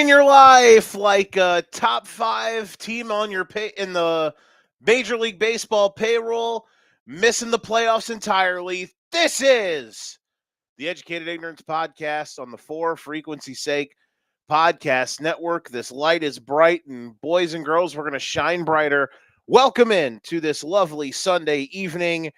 Taking your life like a top five team on your pay in the Major League Baseball payroll, missing the playoffs entirely. This is the Educated Ignorance Podcast on the For Frequency Sake Podcast Network. This light is bright, and boys and girls, we're going to shine brighter. Welcome in to this lovely Sunday evening.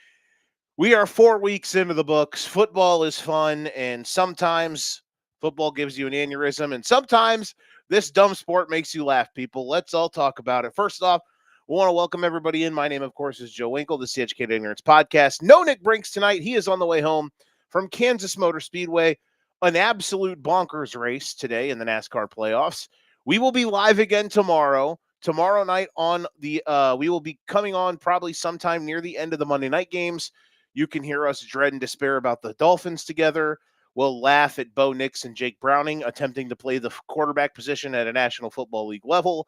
We are 4 weeks into the books. Football is fun, and sometimes football gives you an aneurysm, and sometimes this dumb sport makes you laugh, people. Let's all talk about it. First off, we want to welcome everybody in. My name, of course, is Joe Winkle. This is the Educated Ignorance Podcast. No Nick Brinks tonight. He is on the way home from Kansas Motor Speedway, an absolute bonkers race today in the NASCAR playoffs. We will be live again tomorrow. Tomorrow night on the we will be coming on probably sometime near the end of the Monday night games. You can hear us dread and despair about the Dolphins together. We'll laugh at Bo Nix and Jake Browning attempting to play the quarterback position at a National Football League level.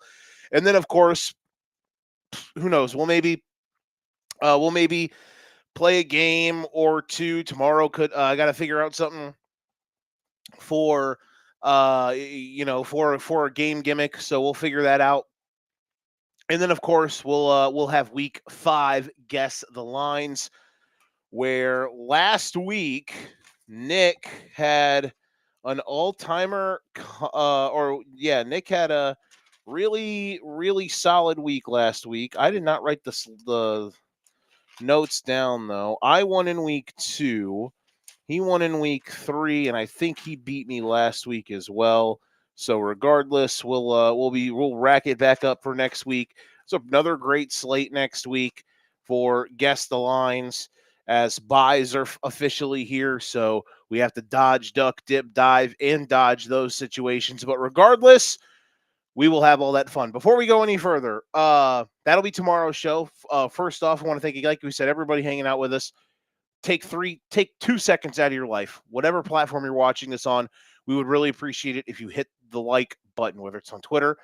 And then, of course, who knows? We'll maybe play a game or two tomorrow. I got to figure out something for for a game gimmick. So we'll figure that out. And then, of course, we'll have week 5 guess the lines, where last week Nick had an all-timer, Nick had a really, really solid week last week. I did not write the notes down, though. I won in week 2. He won in week 3, and I think he beat me last week as well. So regardless, we'll rack it back up for next week. So another great slate next week for Guess the Lines, as buys are officially here. So we have to dodge, duck, dip, dive, and dodge those situations. But regardless, we will have all that fun. Before we go any further, that'll be tomorrow's show. First off, I want to thank you, like we said, everybody hanging out with us. Take 2 seconds out of your life, whatever platform you're watching this on. We would really appreciate it if you hit the like button, whether it's on Twitter,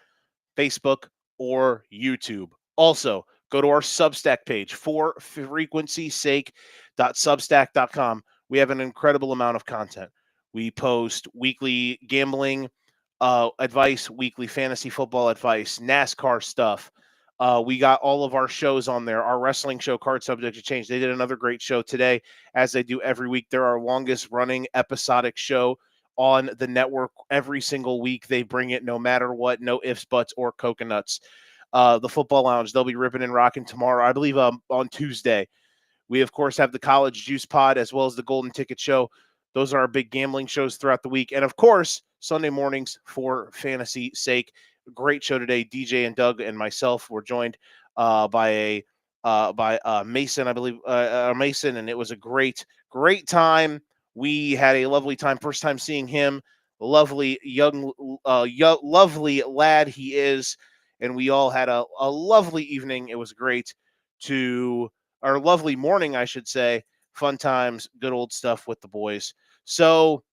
Facebook, or YouTube. Also, go to our Substack page, forfrequencysake.substack.com. We have an incredible amount of content. We post weekly gambling advice, weekly fantasy football advice, NASCAR stuff. We got all of our shows on there. Our wrestling show, Card Subject to Change, they did another great show today, as they do every week. They're our longest running episodic show on the network. Every single week they bring it, no matter what, no ifs, buts, or coconuts. The Football Lounge, they'll be ripping and rocking tomorrow, I believe, on Tuesday. We, of course, have the College Juice Pod as well as the Golden Ticket Show. Those are our big gambling shows throughout the week. And, of course, Sunday mornings for fantasy sake. Great show today. DJ and Doug and myself were joined by Mason, I believe, Mason, and it was a great time. We had a lovely time. First time seeing him. Lovely lovely lad he is, and we all had a lovely evening. It was great or lovely morning, I should say. Fun times, good old stuff with the boys. So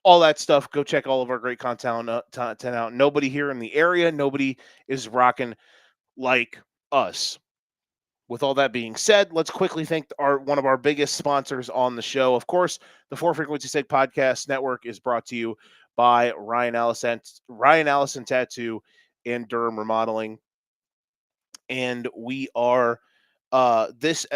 all that stuff, go check all of our great content out. Nobody here in the area, nobody is rocking like us. With all that being said, let's quickly thank one of our biggest sponsors on the show. Of course, the For Frequency Sake Podcast Network is brought to you by Ryan Allison Tattoo and Durham Remodeling. And we are this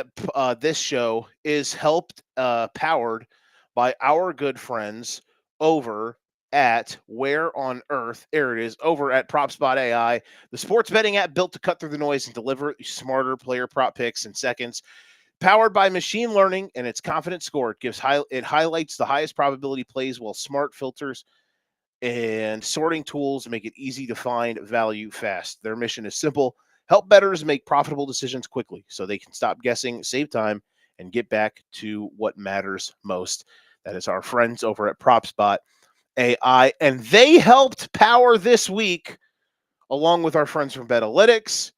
show is powered by our good friends over at Where on Earth. There it is, over at PropSpot AI, the sports betting app built to cut through the noise and deliver smarter player prop picks in seconds. Powered by machine learning and its confident score, it highlights the highest probability plays, while smart filters and sorting tools make it easy to find value fast. Their mission is simple: help bettors make profitable decisions quickly so they can stop guessing, save time, and get back to what matters most. That is our friends over at PropSpot AI, and they helped power this week, along with our friends from Betalytics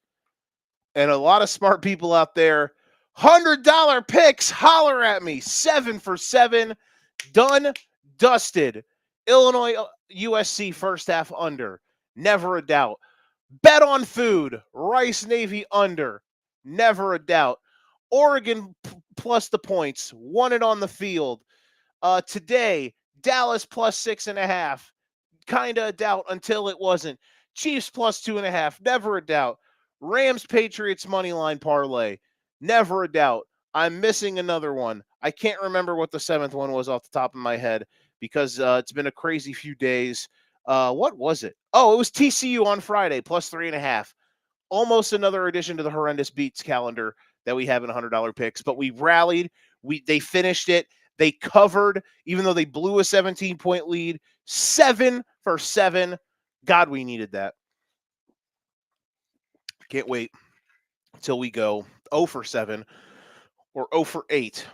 and a lot of smart people out there. $100 picks, holler at me. 7 for 7, done, dusted. Illinois USC first half under, never a doubt. Bet on food, Rice Navy under, never a doubt. Oregon plus the points, won it on the field. Today, Dallas plus 6.5. kind of a doubt until it wasn't. Chiefs plus 2.5, never a doubt. Rams Patriots money line parlay, never a doubt. I'm missing another one. I can't remember what the seventh one was off the top of my head because it's been a crazy few days. What was it? Oh, it was TCU on Friday plus 3.5. Almost another addition to the horrendous beats calendar that we have in $100 picks, but we rallied. They finished it. They covered, even though they blew a 17-point lead. 7 for 7. God, we needed that. Can't wait until we go 0 for 7 or 0 for 8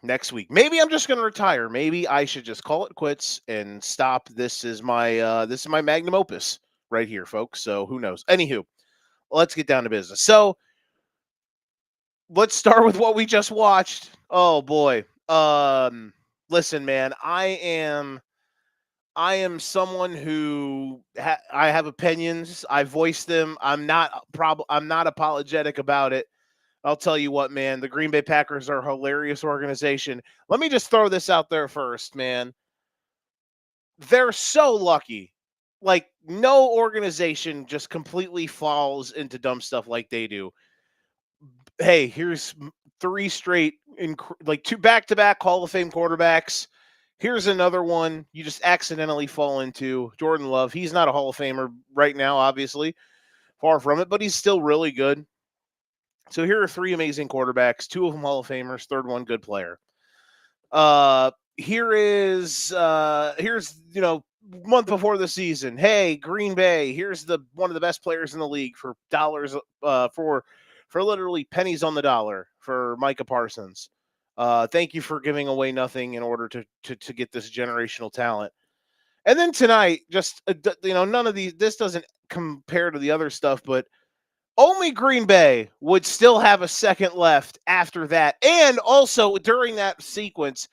next week. Maybe I'm just going to retire. Maybe I should just call it quits and stop. This is my magnum opus right here, folks. So who knows? Anywho, let's get down to business. So let's start with what we just watched. Oh boy. Listen, man, I am someone who I have opinions. I voice them. I'm not apologetic about it. I'll tell you what, man, the Green Bay Packers are a hilarious organization. Let me just throw this out there first, man. They're so lucky. Like, no organization just completely falls into dumb stuff like they do. Hey, here's 3 straight, like 2 back-to-back Hall of Fame quarterbacks. Here's another one you just accidentally fall into. Jordan Love. He's not a Hall of Famer right now, obviously. Far from it, but he's still really good. So here are 3 amazing quarterbacks, 2 of them Hall of Famers, third one good player. Here's month before the season. Hey, Green Bay, here's one of the best players in the league for dollars for literally pennies on the dollar for Micah Parsons. Thank you for giving away nothing in order to get this generational talent. And then tonight, just none of these. This doesn't compare to the other stuff, but only Green Bay would still have a second left after that, and also during that sequence,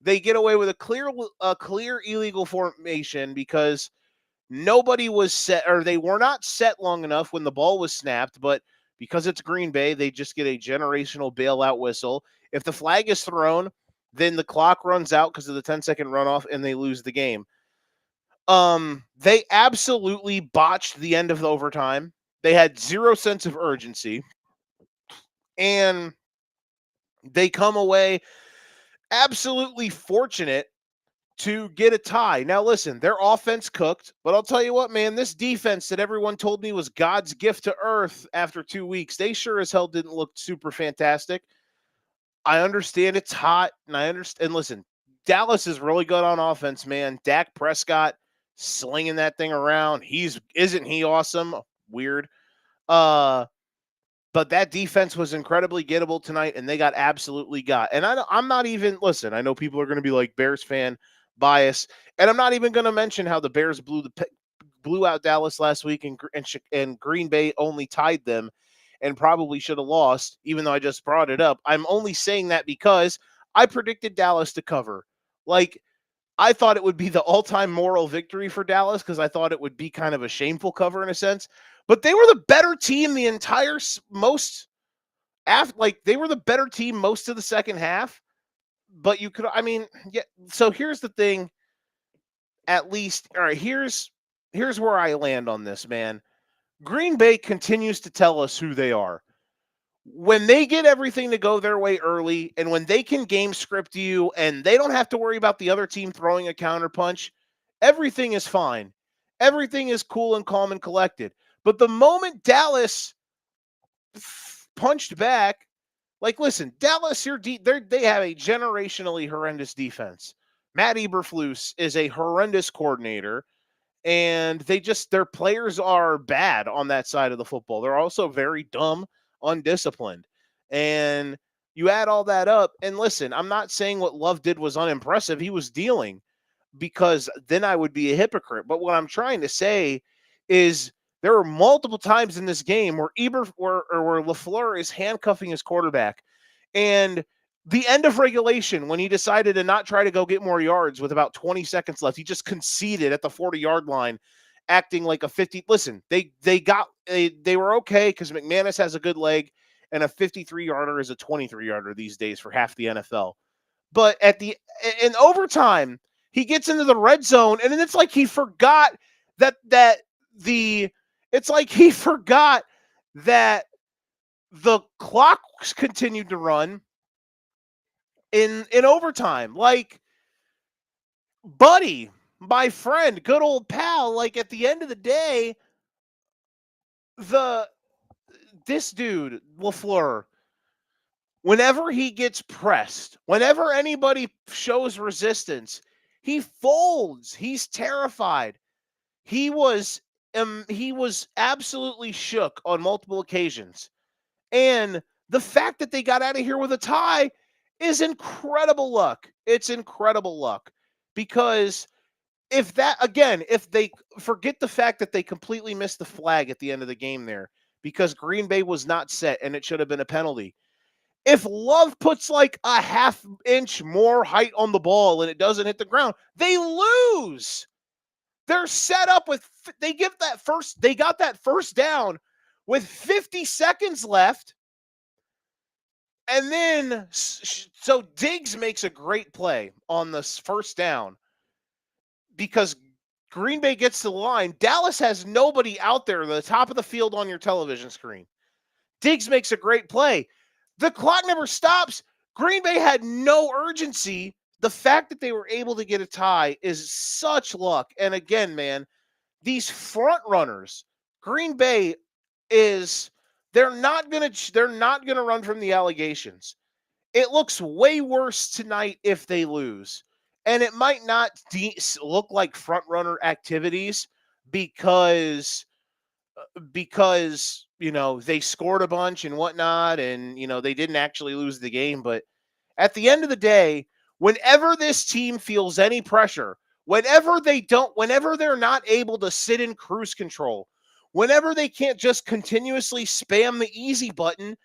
they get away with a clear illegal formation because nobody was set, or they were not set long enough when the ball was snapped, but because it's Green Bay, they just get a generational bailout whistle. If the flag is thrown, then the clock runs out because of the 10-second runoff, and they lose the game. They absolutely botched the end of the overtime. They had zero sense of urgency, and they come away absolutely fortunate to get a tie. Now, listen, their offense cooked, but I'll tell you what, man, this defense that everyone told me was God's gift to earth after 2 weeks, they sure as hell didn't look super fantastic. I understand it's hot, and and listen, Dallas is really good on offense, man. Dak Prescott slinging that thing around. Isn't he awesome? Weird. But that defense was incredibly gettable tonight, and they got absolutely got. And I'm not even, listen, I know people are going to be like Bears fan bias, and I'm not even going to mention how the Bears blew out Dallas last week, and Green Bay only tied them and probably should have lost, even though I just brought it up. I'm only saying that because I predicted Dallas to cover. Like, I thought it would be the all-time moral victory for Dallas because I thought it would be kind of a shameful cover in a sense. But they were the better team the entire they were the better team most of the second half. But yeah. So here's the thing. At least, all right. Here's where I land on this, man. Green Bay continues to tell us who they are. When they get everything to go their way early, and when they can game script you, and they don't have to worry about the other team throwing a counterpunch, everything is fine. Everything is cool and calm and collected. But the moment Dallas punched back, like, listen, Dallas, they have a generationally horrendous defense. Matt Eberflus is a horrendous coordinator, and their players are bad on that side of the football. They're also very dumb, undisciplined. And you add all that up, and listen, I'm not saying what Love did was unimpressive. He was dealing, because then I would be a hypocrite. But what I'm trying to say is there were multiple times in this game where where LaFleur is handcuffing his quarterback. And the end of regulation, when he decided to not try to go get more yards with about 20 seconds left, he just conceded at the 40-yard line, acting like a 50. Listen, they were okay because McManus has a good leg, and a 53-yarder is a 23-yarder these days for half the NFL. But in overtime, he gets into the red zone, and then it's like he forgot that it's like he forgot that the clock continued to run in overtime. Like, buddy, my friend, good old pal, like at the end of the day, this dude, LaFleur, whenever he gets pressed, whenever anybody shows resistance, he folds. He's terrified. He was absolutely shook on multiple occasions. And the fact that they got out of here with a tie is incredible luck. It's incredible luck because if they forget the fact that they completely missed the flag at the end of the game there because Green Bay was not set and it should have been a penalty. If Love puts like a half inch more height on the ball and it doesn't hit the ground, they lose. They're set up with, they got that first down with 50 seconds left. And then, so Diggs makes a great play on this first down because Green Bay gets to the line. Dallas has nobody out there at the top of the field on your television screen. Diggs makes a great play. The clock never stops. Green Bay had no urgency. The fact that they were able to get a tie is such luck. And again, man, these front runners, Green Bay they're not gonna run from the allegations. It looks way worse tonight if they lose. And it might not look like front runner activities because they scored a bunch and whatnot, and they didn't actually lose the game. But at the end of the day, whenever this team feels any pressure, whenever they're not able to sit in cruise control, whenever they can't just continuously spam the easy button,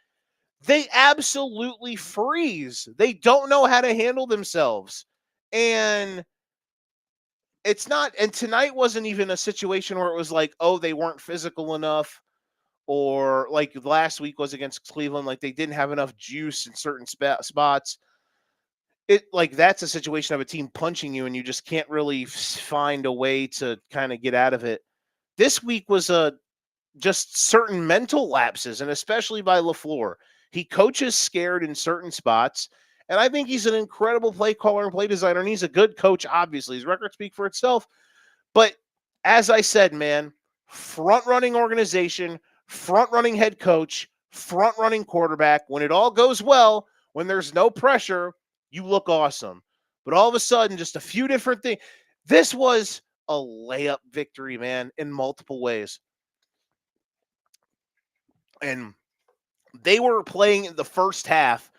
they absolutely freeze. They don't know how to handle themselves. And tonight wasn't even a situation where it was like, oh, they weren't physical enough, or like last week was against Cleveland, like they didn't have enough juice in certain spots. That's a situation of a team punching you and you just can't really find a way to kind of get out of it. This week was just certain mental lapses, and especially by LaFleur. He coaches scared in certain spots, and I think he's an incredible play caller and play designer, and he's a good coach, obviously. His records speak for itself. But as I said, man, front-running organization, front-running head coach, front-running quarterback. When it all goes well, when there's no pressure, you look awesome. But all of a sudden, just a few different things. This was a layup victory, man, in multiple ways. And they were playing in the first half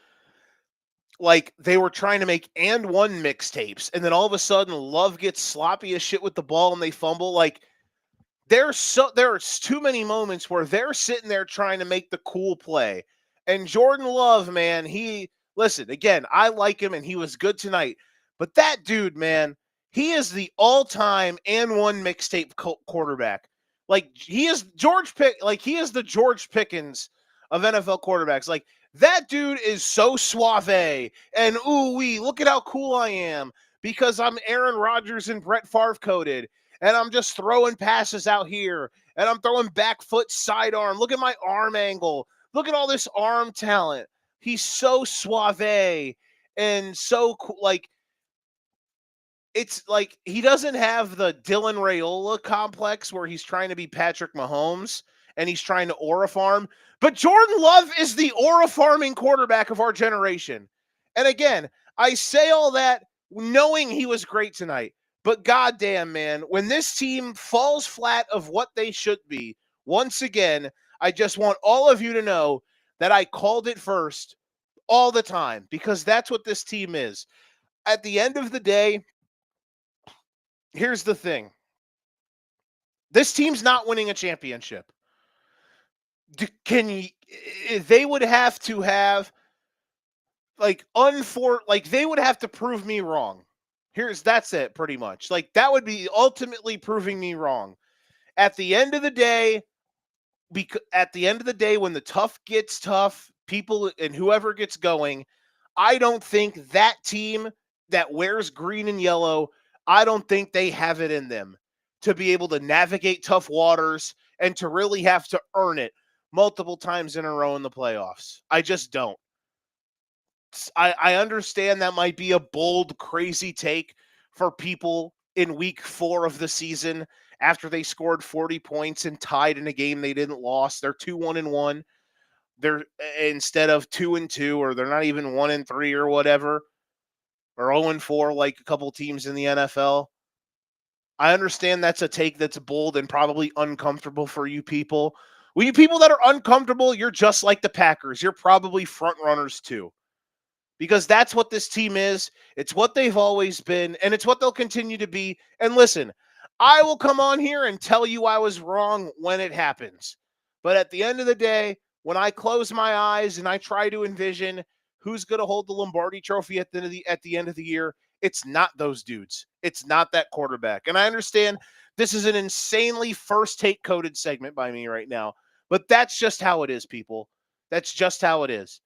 like they were trying to make and one mixtapes, and then all of a sudden Love gets sloppy as shit with the ball and they fumble. Like there's too many moments where they're sitting there trying to make the cool play. And Jordan Love, man, again, I like him and he was good tonight. But that dude, man, he is the all-time and one mixtape quarterback. Like he is the George Pickens of NFL quarterbacks. Like that dude is so suave and ooh-wee, look at how cool I am because I'm Aaron Rodgers and Brett Favre coded, and I'm just throwing passes out here, and I'm throwing back foot sidearm. Look at my arm angle. Look at all this arm talent. He's so suave and so cool. Like, it's like he doesn't have the Dylan Raiola complex where he's trying to be Patrick Mahomes and he's trying to aura farm. But Jordan Love is the aura farming quarterback of our generation. And again, I say all that knowing he was great tonight. But goddamn, man, when this team falls flat of what they should be, once again, I just want all of you to know that I called it first all the time because that's what this team is. At the end of the day, here's the thing. This team's not winning a championship. They would have to have they would have to prove me wrong. That's it pretty much. Like that would be ultimately proving me wrong. At the end of the day, when the tough gets tough, people and whoever gets going, I don't think that team that wears green and yellow, I don't think they have it in them to be able to navigate tough waters and to really have to earn it multiple times in a row in the playoffs. I just don't. I understand that might be a bold, crazy take for people in week 4 of the season after they scored 40 points and tied in a game they didn't lose. They're 2-1-1. They're instead of 2-2, or they're not even 1-3 or whatever, or 0-4 like a couple teams in the NFL. I understand that's a take that's bold and probably uncomfortable for you people. Well, you people that are uncomfortable, you're just like the Packers. You're probably front runners too, because that's what this team is. It's what they've always been, and it's what they'll continue to be. And listen, I will come on here and tell you I was wrong when it happens. But at the end of the day, when I close my eyes and I try to envision who's going to hold the Lombardi trophy at the end of the year, it's not those dudes. It's not that quarterback. And I understand this is an insanely first take coded segment by me right now, but that's just how it is, people. That's just how it is.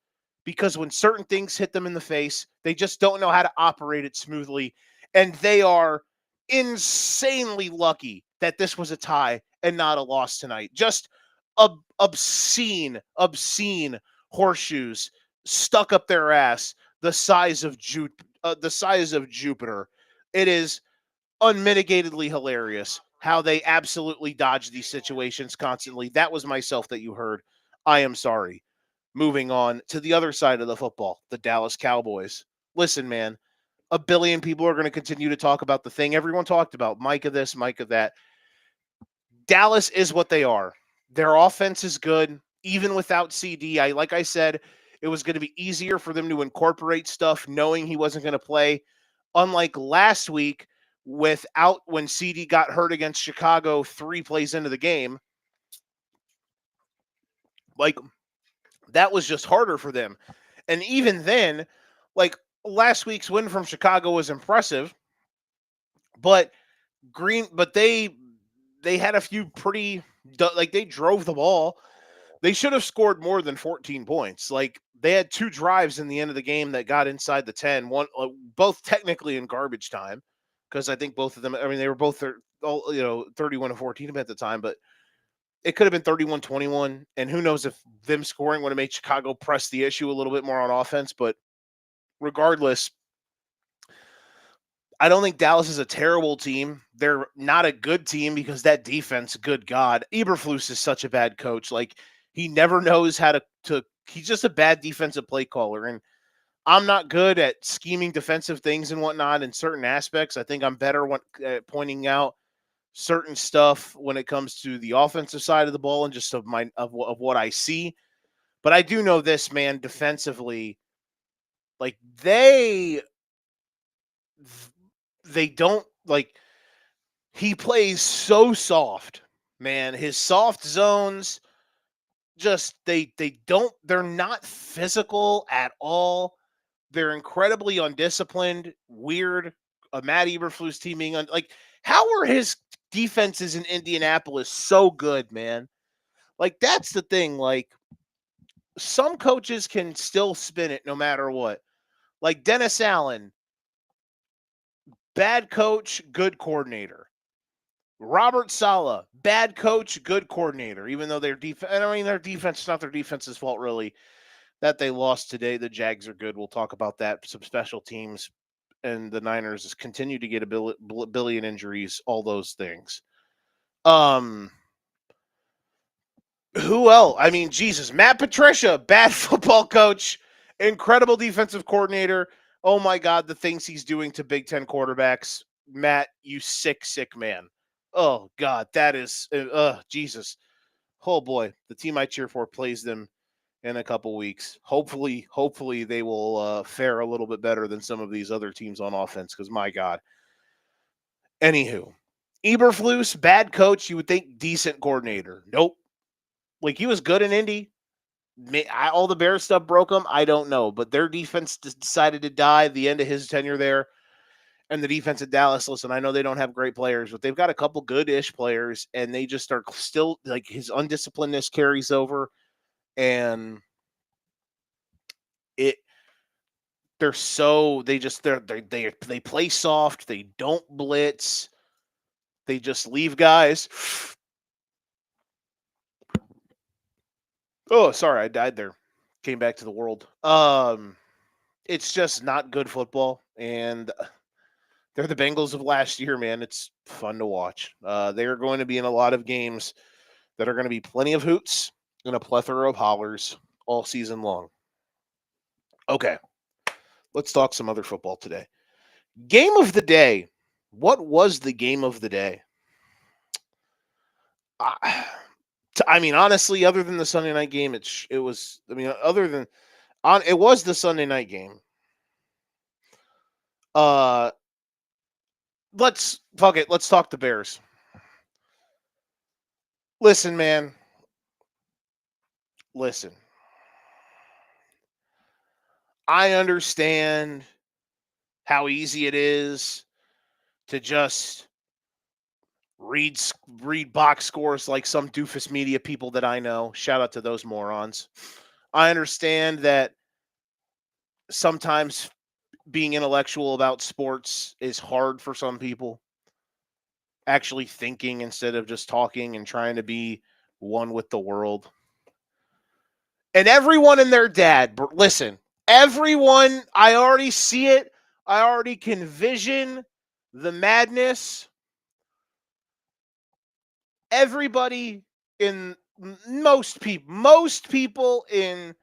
Because when certain things hit them in the face, they just don't know how to operate it smoothly. And they are insanely lucky that this was a tie and not a loss tonight. Just obscene horseshoes stuck up their ass the size of Jupiter. It is unmitigatedly hilarious how they absolutely dodge these situations constantly. That was myself that you heard. I am sorry. Moving on to the other side of the football, the Dallas Cowboys. Listen, man, a billion people are going to continue to talk about the thing everyone talked about, Mike of this, Mike of that. Dallas is what they are. Their offense is good, even without CD. Like I said, it was going to be easier for them to incorporate stuff knowing he wasn't going to play. Unlike last week, when CD got hurt against Chicago 3 plays into the game, like that was just harder for them. And even then, like last week's win from Chicago was impressive, but they had a few pretty, like, they drove the ball. They should have scored more than 14 points. Like, they had 2 drives in the end of the game that got inside the 10, both technically in garbage time, because I think both of them, I mean, they were both 31-14 at the time, but it could have been 31-21, and who knows if them scoring would have made Chicago press the issue a little bit more on offense. But regardless, I don't think Dallas is a terrible team. They're not a good team because that defense, good God, Eberflus is such a bad coach. Like, he never knows how to he's just a bad defensive play caller. And I'm not good at scheming defensive things and whatnot in certain aspects. I think I'm better at pointing out certain stuff when it comes to the offensive side of the ball and just of what I see. But I do know this, man, defensively, like they don't, like, he plays so soft, man. His soft zones just they're not physical at all. They're incredibly undisciplined, weird. Matt Eberflus teaming on, like, how are his defenses in Indianapolis so good, man? Like, that's the thing. Like, some coaches can still spin it no matter what. Like Dennis Allen, bad coach, good coordinator. Robert Saleh, bad coach, good coordinator. Even though their defense, I mean, their defense is not their defense's fault, really, that they lost today. The Jags are good. We'll talk about that. Some special teams, and the Niners continue to get a billion injuries. All those things. Who else? I mean, Jesus, Matt Patricia, bad football coach, incredible defensive coordinator. Oh my God, the things he's doing to Big Ten quarterbacks. Matt, you sick man. Oh God, that is, Jesus. Oh boy, the team I cheer for plays them in a couple weeks. Hopefully they will fare a little bit better than some of these other teams on offense, because my God. Anywho, Eberflus, bad coach. You would think decent coordinator. Nope. Like, he was good in Indy. All the Bears stuff broke them. I don't know, but their defense decided to die at the end of his tenure there. And the defense at Dallas, listen, I know they don't have great players, but they've got a couple good-ish players, and they just are still, like, his undisciplinedness carries over, and they're they play soft. They don't blitz. They just leave guys. Oh, sorry, I died there. Came back to the world. It's just not good football, and they're the Bengals of last year, man. It's fun to watch. They're going to be in a lot of games that are going to be plenty of hoots and a plethora of hollers all season long. Okay, let's talk some other football today. Game of the day. What was the game of the day? I mean, honestly, other than the Sunday night game, it was. I mean, other than it was the Sunday night game. Let's fuck it. Let's talk the Bears. Listen, man. Listen. I understand how easy it is to just read box scores like some doofus media people that I know. Shout out to those morons. I understand that sometimes being intellectual about sports is hard for some people. Actually thinking instead of just talking and trying to be one with the world. And everyone and their dad, listen, everyone, I already see it. I already can vision the madness. Everybody in most people in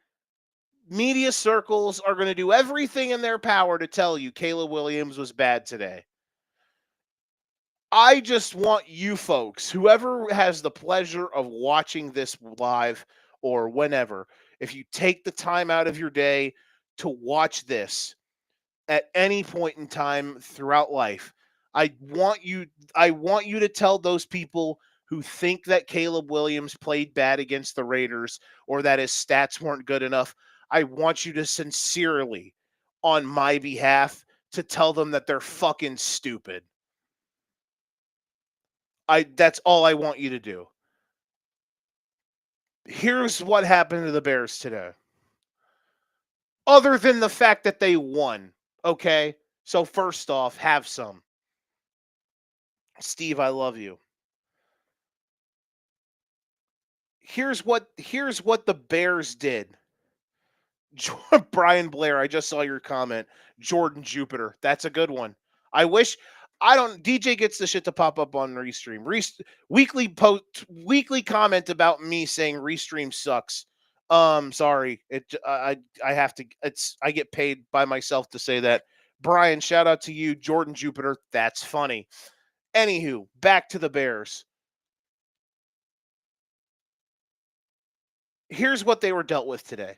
media circles are going to do everything in their power to tell you Caleb Williams was bad today. I just want you folks, whoever has the pleasure of watching this live or whenever, if you take the time out of your day to watch this at any point in time throughout life, I want you to tell those people who think that Caleb Williams played bad against the Raiders or that his stats weren't good enough. I want you to sincerely, on my behalf, to tell them that they're fucking stupid. That's all I want you to do. Here's what happened to the Bears today. Other than the fact that they won, okay? So first off, have some. Steve, I love you. Here's what the Bears did. Brian Blair, I just saw your comment. Jordan Jupiter. That's a good one. DJ gets the shit to pop up on Restream. Weekly comment about me saying Restream sucks. Sorry. I have to I get paid by myself to say that. Brian, shout out to you. Jordan Jupiter. That's funny. Anywho, back to the Bears. Here's what they were dealt with today.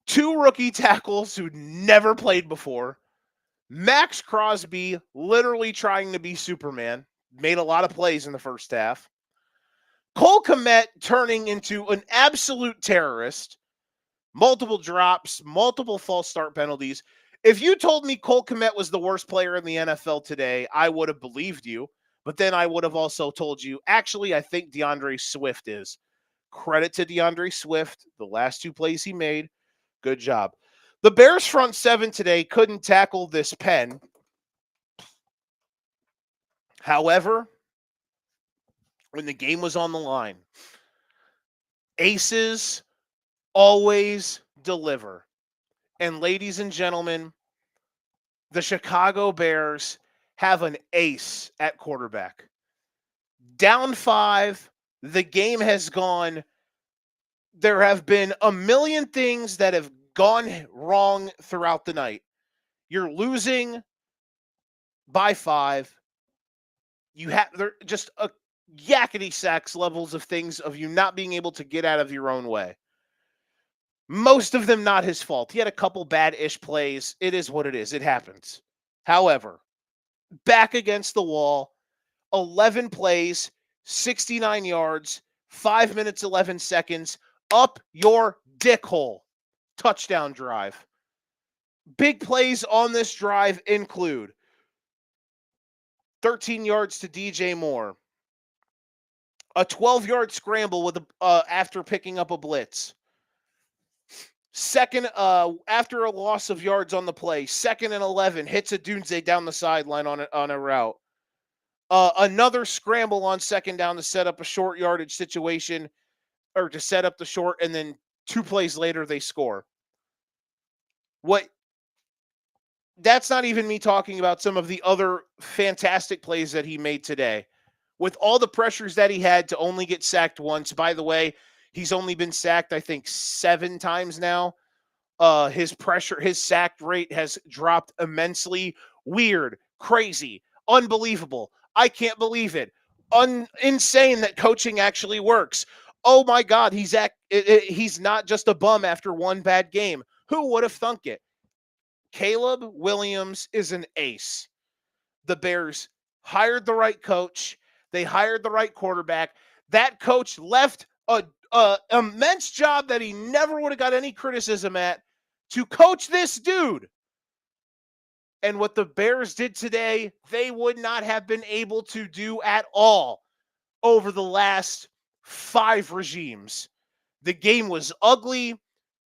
2 rookie tackles who'd never played before. Max Crosby literally trying to be Superman. Made a lot of plays in the first half. Cole Kmet turning into an absolute terrorist. Multiple drops, multiple false start penalties. If you told me Cole Kmet was the worst player in the NFL today, I would have believed you. But then I would have also told you, actually, I think DeAndre Swift is. Credit to DeAndre Swift. The last 2 plays he made. Good job. The Bears front 7 today couldn't tackle this pen. However, when the game was on the line, aces always deliver. And ladies and gentlemen, the Chicago Bears have an ace at quarterback. Down 5, the game has gone. There have been a million things that have gone wrong throughout the night. You're losing by 5. You have there just a yakety sax levels of things of you not being able to get out of your own way. Most of them not his fault. He had a couple bad-ish plays. It is what it is. It happens. However, back against the wall, 11 plays, 69 yards, 5 minutes, 11 seconds, up your dick hole. Touchdown drive. Big plays on this drive include 13 yards to DJ Moore, a 12-yard scramble with after picking up a blitz, Second, after a loss of yards on the play, 2nd and 11, hits a Dunze down the sideline on a route. Another scramble on 2nd down to set up a short yardage situation, or to set up the short, and then 2 plays later they score. That's not even me talking about some of the other fantastic plays that he made today. With all the pressures that he had to only get sacked once. By the way, he's only been sacked, I think, 7 times now. His sack rate has dropped immensely. Weird, crazy, unbelievable. I can't believe it. Insane that coaching actually works. Oh my God, he's not just a bum after one bad game. Who would have thunk it? Caleb Williams is an ace. The Bears hired the right coach. They hired the right quarterback. That coach left a immense job that he never would have got any criticism at to coach this dude. And what the Bears did today, they would not have been able to do at all over the last 5 regimes. The game was ugly.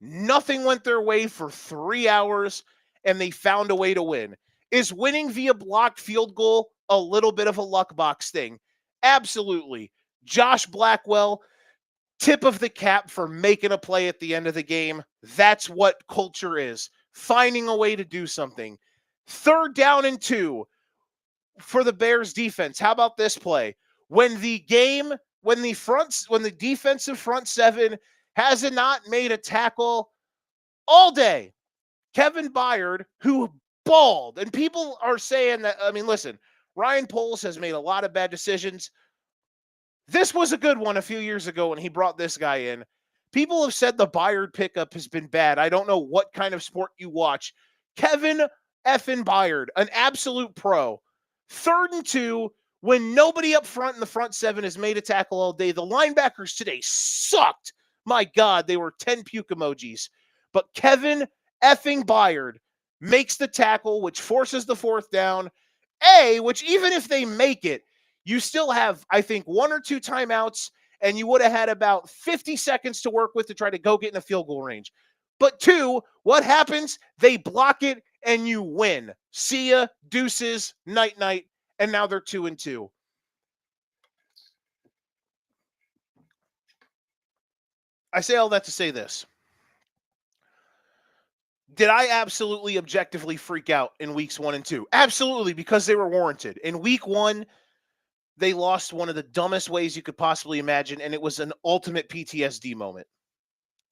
Nothing went their way for 3 hours, and they found a way to win. Is winning via blocked field goal a little bit of a luck box thing? Absolutely. Josh Blackwell, tip of the cap for making a play at the end of the game. That's what culture is. Finding a way to do something. 3rd down and 2 for the Bears defense. How about this play? When the defensive front 7 has not made a tackle all day, Kevin Byard, who balled, and people are saying that, I mean, listen, Ryan Poles has made a lot of bad decisions. This was a good one a few years ago when he brought this guy in. People have said the Byard pickup has been bad. I don't know what kind of sport you watch. Kevin effing Byard, an absolute pro. 3rd and 2, when nobody up front in the front 7 has made a tackle all day. The linebackers today sucked. My God, they were 10 puke emojis. But Kevin effing Byard makes the tackle, which forces the 4th down. Which even if they make it, you still have, I think, 1 or 2 timeouts, and you would have had about 50 seconds to work with to try to go get in the field goal range. But 2, what happens? They block it, and you win. See ya, deuces, night-night, and now they're 2 and 2. I say all that to say this. Did I absolutely objectively freak out in weeks 1 and 2? Absolutely, because they were warranted. In week 1, they lost one of the dumbest ways you could possibly imagine, and it was an ultimate PTSD moment.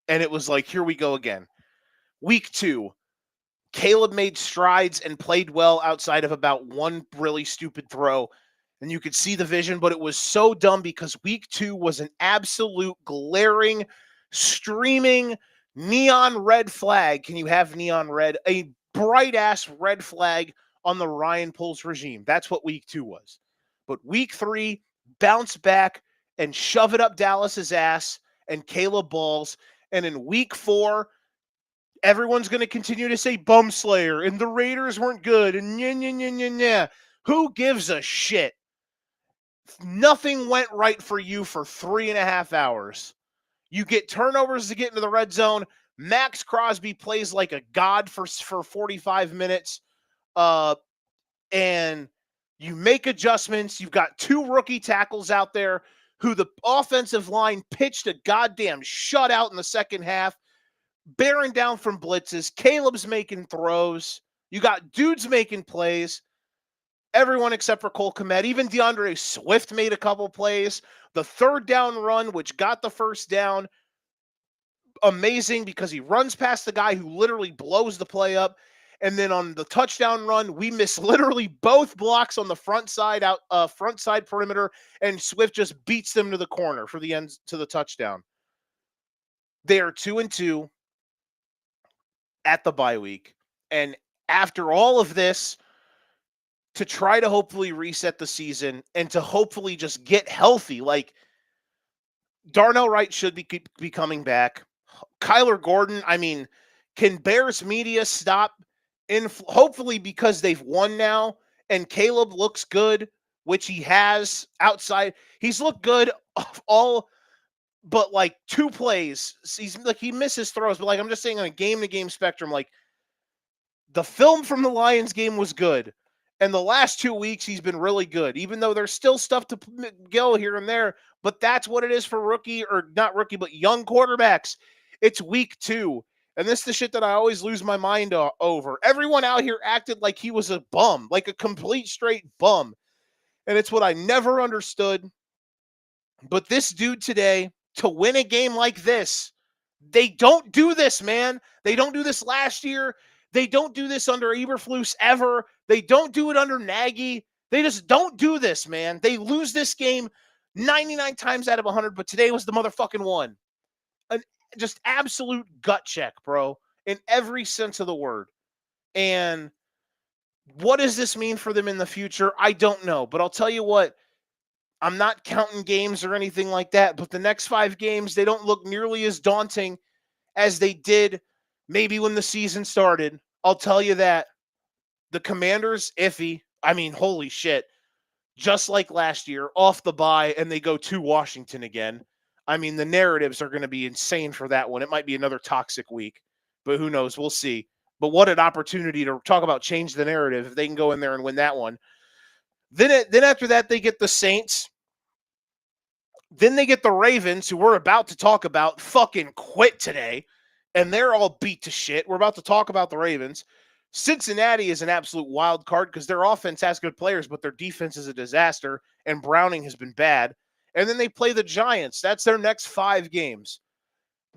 And it was like, here we go again. Week 2, Caleb made strides and played well outside of about one really stupid throw. And you could see the vision, but it was so dumb because week 2 was an absolute glaring, streaming, neon red flag. Can you have neon red? A bright ass red flag on the Ryan Poles regime. That's what week 2 was. But week 3, bounce back and shove it up Dallas's ass, and Caleb balls. And in week 4, everyone's going to continue to say bum slayer and the Raiders weren't good and yeah. Who gives a shit? Nothing went right for you for 3.5 hours. You get turnovers to get into the red zone. Max Crosby plays like a god for 45 minutes. And you make adjustments. You've got 2 rookie tackles out there who the offensive line pitched a goddamn shutout in the second half, bearing down from blitzes. Caleb's making throws. You got dudes making plays. Everyone except for Cole Kmet. Even DeAndre Swift made a couple plays. The 3rd down run, which got the 1st down, amazing because he runs past the guy who literally blows the play up. And then on the touchdown run, we miss literally both blocks on the front side perimeter, and Swift just beats them to the corner for the end to the touchdown. They are 2 and 2 at the bye week. And after all of this, to try to hopefully reset the season and to hopefully just get healthy, like Darnell Wright should be coming back. Kyler Gordon, I mean, can Bears media stop hopefully because they've won now and Caleb looks good, which he has outside. He's looked good all but like 2 plays, he's like he misses throws, but like I'm just saying on a game-to-game spectrum, like the film from the Lions game was good. And the last 2 weeks, he's been really good, even though there's still stuff to go here and there. But that's what it is for rookie, or not rookie, but young quarterbacks. It's week 2. And this is the shit that I always lose my mind over. Everyone out here acted like he was a bum, like a complete straight bum. And it's what I never understood. But this dude today, to win a game like this, they don't do this, man. They don't do this last year. They don't do this under Eberflus ever. They don't do it under Nagy. They just don't do this, man. They lose this game 99 times out of 100, but today was the motherfucking one. An just absolute gut check, bro, in every sense of the word. And what does this mean for them in the future? I don't know. But I'll tell you what, I'm not counting games or anything like that, but the next 5 games, they don't look nearly as daunting as they did maybe when the season started. I'll tell you that. The Commanders, iffy. I mean, holy shit. Just like last year, off the bye, and they go to Washington again. I mean, the narratives are going to be insane for that one. It might be another toxic week, but who knows? We'll see. But what an opportunity to talk about change the narrative if they can go in there and win that one. Then after that, they get the Saints. Then they get the Ravens, who we're about to talk about, fucking quit today. And they're all beat to shit. We're about to talk about the Ravens. Cincinnati is an absolute wild card because their offense has good players, but their defense is a disaster, and Browning has been bad. And then they play the Giants. That's their next 5 games.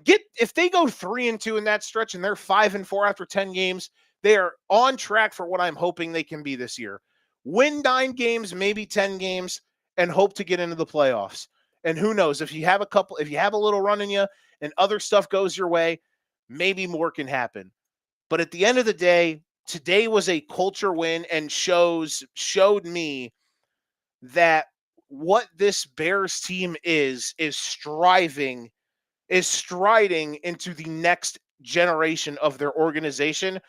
If they go 3-2 in that stretch and they're 5-4 after 10 games, they are on track for what I'm hoping they can be this year. Win 9 games, maybe 10 games, and hope to get into the playoffs. And who knows, if you have a little run in you and other stuff goes your way, maybe more can happen. But at the end of the day, today was a culture win and showed me that what this Bears team is striding into the next generation of their organization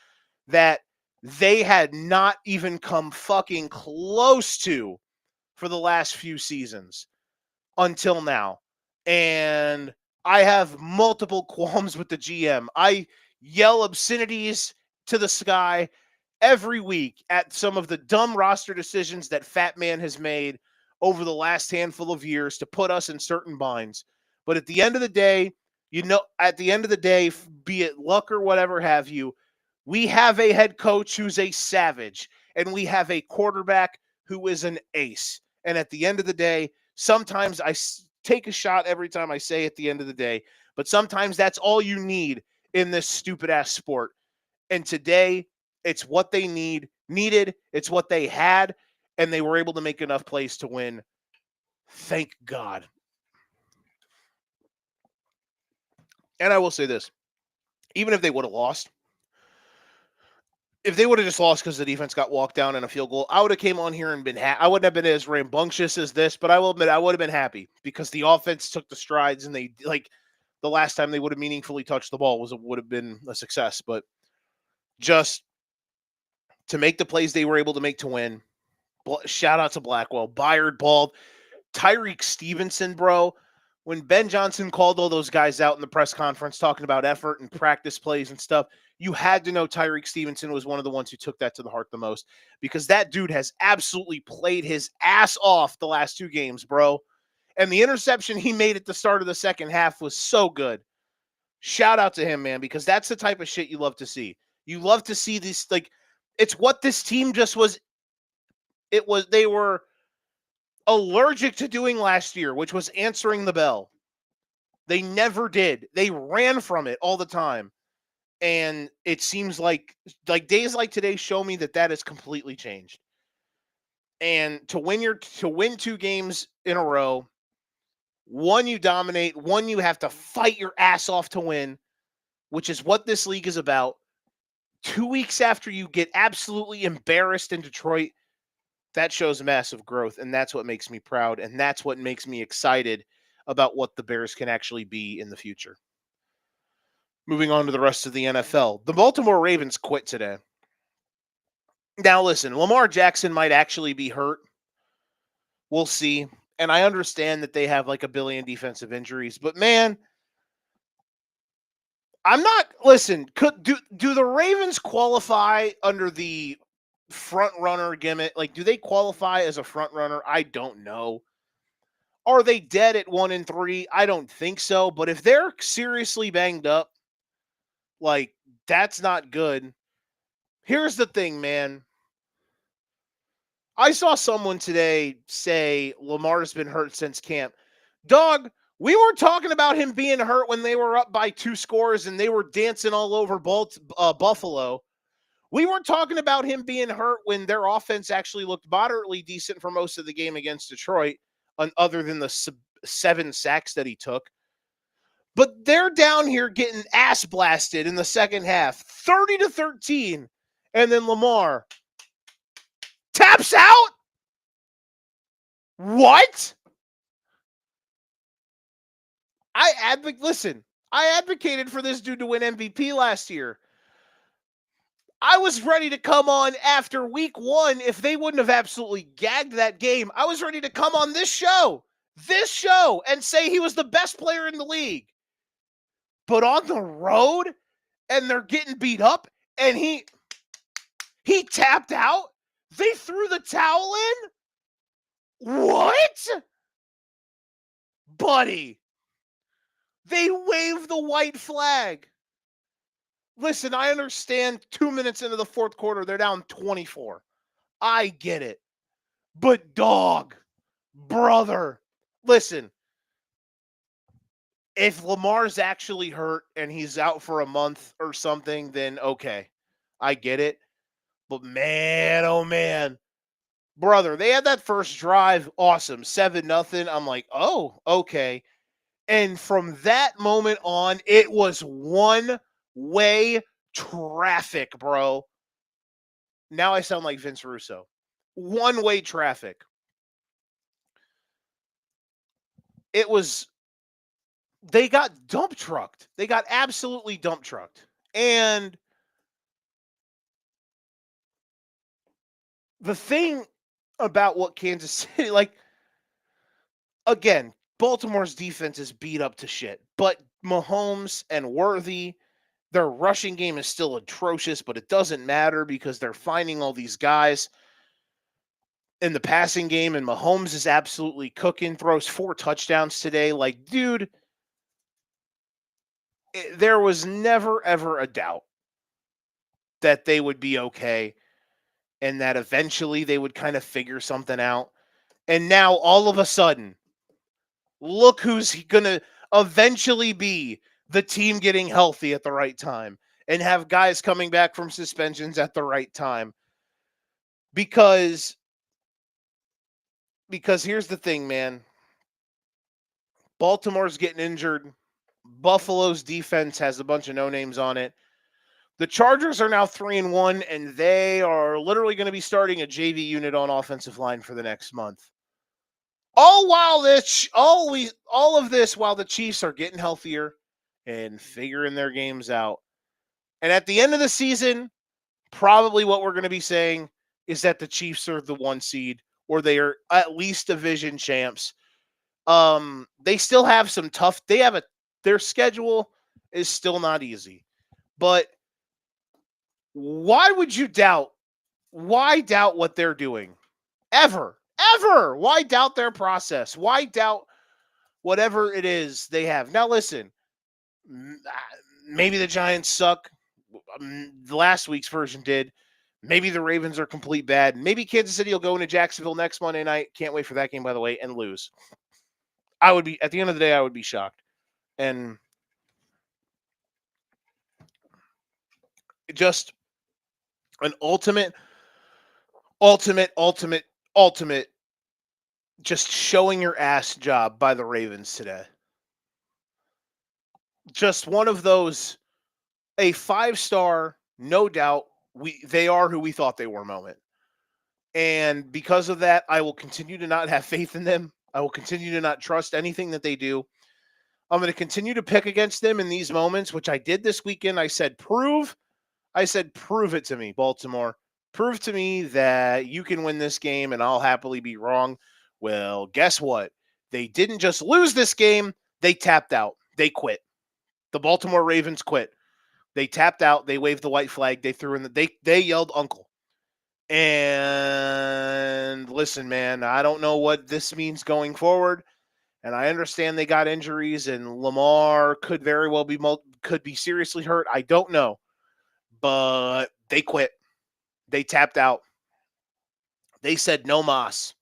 that they had not even come fucking close to for the last few seasons until now. And I have multiple qualms with the GM. I yell obscenities to the sky every week at some of the dumb roster decisions that Fat Man has made over the last handful of years to put us in certain binds. But at the end of the day, be it luck or whatever have you, we have a head coach who's a savage, and we have a quarterback who is an ace. And at the end of the day, sometimes I take a shot every time I say at the end of the day, but sometimes that's all you need in this stupid ass sport. And today, it's what they needed, it's what they had, and they were able to make enough plays to win. Thank God. And I will say this, even if they would have lost, if they would have just lost because the defense got walked down in a field goal, I would have came on here and been I wouldn't have been as rambunctious as this, but I will admit I would have been happy because the offense took the strides, and they, like, the last time they would have meaningfully touched the ball would have been a success. But just to make the plays they were able to make to win, shout out to Blackwell, Byard balled, Tyreek Stevenson, bro. When Ben Johnson called all those guys out in the press conference talking about effort and practice plays and stuff, you had to know Tyreek Stevenson was one of the ones who took that to the heart the most, because that dude has absolutely played his ass off the last 2 games, bro. And the interception he made at the start of the second half was so good. Shout out to him, man, because that's the type of shit you love to see. You love to see this, like, it's what this team just was. They were allergic to doing last year, which was answering the bell. They never did. They ran from it all the time. And it seems like days like today show me that has completely changed. And to win 2 games in a row, one you dominate, one you have to fight your ass off to win, which is what this league is about. 2 weeks after you get absolutely embarrassed in Detroit, that shows massive growth, and that's what makes me proud, and that's what makes me excited about what the Bears can actually be in the future. Moving on to the rest of the NFL. The Baltimore Ravens quit today. Now listen, Lamar Jackson might actually be hurt. We'll see. And I understand that they have like a billion defensive injuries, but man, I'm not. Listen, do the Ravens qualify under the front runner gimmick? Like, do they qualify as a front runner? I don't know. Are they dead at 1-3? I don't think so. But if they're seriously banged up, like that's not good. Here's the thing, man. I saw someone today say Lamar's been hurt since camp. Dog, we were talking about him being hurt when they were up by 2 scores and they were dancing all over Buffalo. We weren't talking about him being hurt when their offense actually looked moderately decent for most of the game against Detroit, other than the 7 sacks that he took. But they're down here getting ass blasted in the second half, 30-13, and then Lamar taps out? What? I advocated for this dude to win MVP last year. I was ready to come on after week 1 if they wouldn't have absolutely gagged that game. I was ready to come on this show, and say he was the best player in the league. But on the road, and they're getting beat up, and he tapped out? They threw the towel in? What? Buddy, they waved the white flag. Listen, I understand 2 minutes into the fourth quarter, they're down 24. I get it. But dog, brother, listen, if Lamar's actually hurt and he's out for a month or something, then okay, I get it. But man, oh man, brother, they had that first drive, awesome, 7-0. I'm like, oh, okay. And from that moment on, it was one-way traffic, bro. Now I sound like Vince Russo. One-way traffic. It was, they got dump trucked. They got absolutely dump trucked. And the thing about what Kansas City, like, again, Baltimore's defense is beat up to shit. But Mahomes and Worthy, their rushing game is still atrocious, but it doesn't matter because they're finding all these guys in the passing game, and Mahomes is absolutely cooking, throws 4 touchdowns today. Like, dude, there was never, ever a doubt that they would be okay and that eventually they would kind of figure something out. And now, all of a sudden, look who's going to eventually be the team getting healthy at the right time and have guys coming back from suspensions at the right time. Because here's the thing, man. Baltimore's getting injured. Buffalo's defense has a bunch of no-names on it. The Chargers are now 3-1, and they are literally going to be starting a JV unit on offensive line for the next month. All of this while the Chiefs are getting healthier and figuring their games out. And at the end of the season, probably what we're going to be saying is that the Chiefs are the 1 seed, or they are at least division champs. They still have some tough. Their schedule is still not easy, but why would you doubt? Why doubt what they're doing? Ever? Why doubt their process? Why doubt whatever it is they have? Now, listen, maybe the Giants suck. Last week's version did. Maybe the Ravens are complete bad. Maybe Kansas City will go into Jacksonville next Monday night. Can't wait for that game, by the way, and lose. I would be, at the end of the day, I would be shocked. And just an ultimate, just showing your ass job by the Ravens today. Just one of those, a 5-star, no doubt, they are who we thought they were moment. And because of that, I will continue to not have faith in them. I will continue to not trust anything that they do. I'm going to continue to pick against them in these moments, which I did this weekend. I said, prove it to me, Baltimore. Prove to me that you can win this game, and I'll happily be wrong. Well, guess what? They didn't just lose this game, they tapped out. They quit. The Baltimore Ravens quit. They tapped out, they waved the white flag, they threw in they yelled uncle. And listen, man, I don't know what this means going forward. And I understand they got injuries, and Lamar could very well could be seriously hurt. I don't know, but they quit. They tapped out. They said no mas.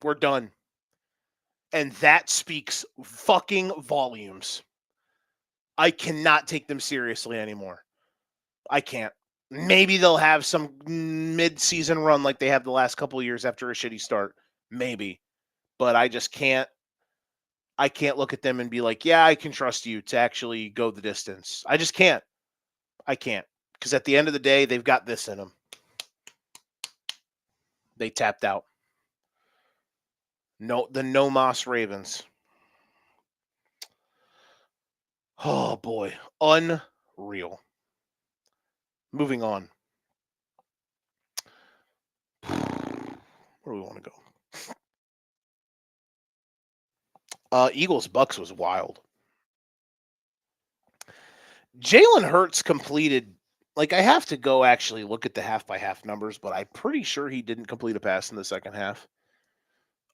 We're done. And that speaks fucking volumes. I cannot take them seriously anymore. I can't. Maybe they'll have some mid-season run like they have the last couple of years after a shitty start. Maybe. But I just can't. I can't look at them and be like, yeah, I can trust you to actually go the distance. I just can't. I can't. Because at the end of the day, they've got this in them. They tapped out. No, the No Moss Ravens. Oh, boy. Unreal. Moving on. Where do we want to go? Eagles Bucks was wild. Jalen Hurts completed, like, I have to go actually look at the half by half numbers, but I'm pretty sure he didn't complete a pass in the second half.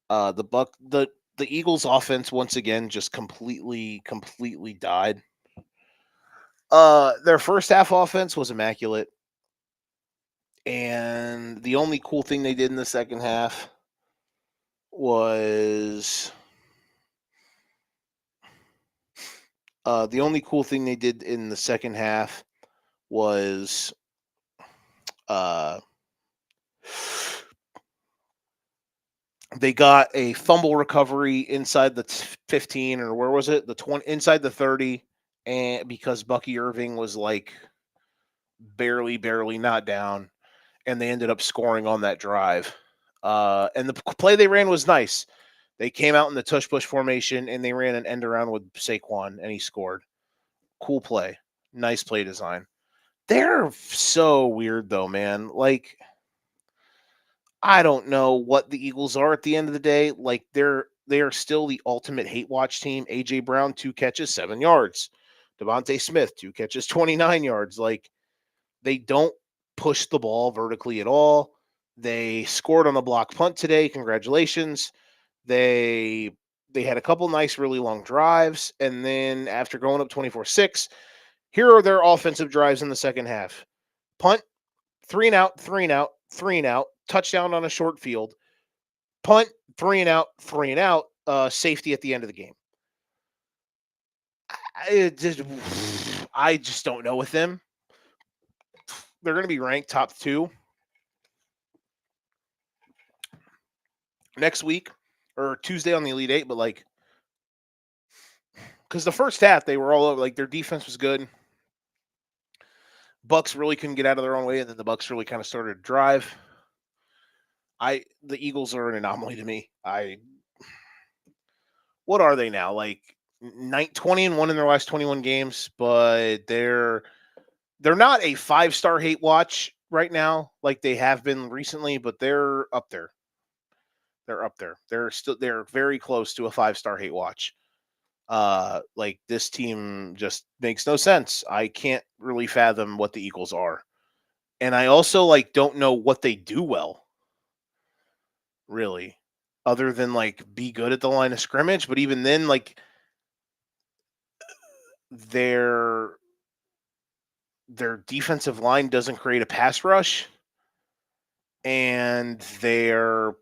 The Eagles offense once again just completely died. Their first half offense was immaculate. And the only cool thing they did in the second half was they got a fumble recovery inside the 15, or where was it? The 20, inside the 30, and because Bucky Irving was like barely not down, and they ended up scoring on that drive. And the play they ran was nice. They came out in the tush push formation and they ran an end around with Saquon and he scored. Cool play. Nice play design. They're so weird though, man. Like, I don't know what the Eagles are at the end of the day. Like, they are still the ultimate hate watch team. AJ Brown, 2 catches, 7 yards. Devontae Smith, 2 catches, 29 yards. Like, they don't push the ball vertically at all. They scored on a block punt today. Congratulations. They had a couple nice, really long drives. And then after going up 24-6, here are their offensive drives in the second half. Punt, 3 and out, 3 and out, 3 and out, touchdown on a short field. Punt, 3 and out, 3 and out, safety at the end of the game. I just don't know with them. They're going to be ranked top 2 next week or Tuesday on the Elite 8, but like, because the first half they were all over, like their defense was good. Bucks really couldn't get out of their own way, and then the Bucks really kind of started to drive. The Eagles are an anomaly to me. What are they now? Like 20-1 in their last 21 games, but they're not a 5-star hate watch right now like they have been recently, but they're up there. They're up there. They're very close to a 5-star hate watch. Like, this team just makes no sense. I can't really fathom what the Eagles are. And I also like don't know what they do well. Really. Other than like be good at the line of scrimmage, but even then, like, their defensive line doesn't create a pass rush, and their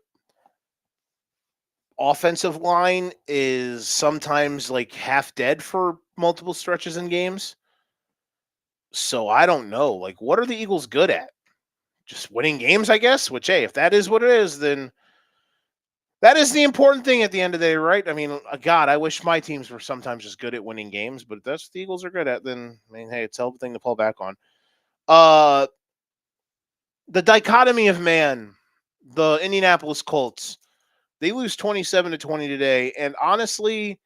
offensive line is sometimes like half dead for multiple stretches in games. So I don't know. Like, what are the Eagles good at? Just winning games, I guess? Which, hey, if that is what it is, then that is the important thing at the end of the day, right? I mean, God, I wish my teams were sometimes just good at winning games, but if that's what the Eagles are good at, then, I mean, hey, it's a hell of a thing to fall back on. The dichotomy of man, the Indianapolis Colts, they lose 27-20 today. And honestly,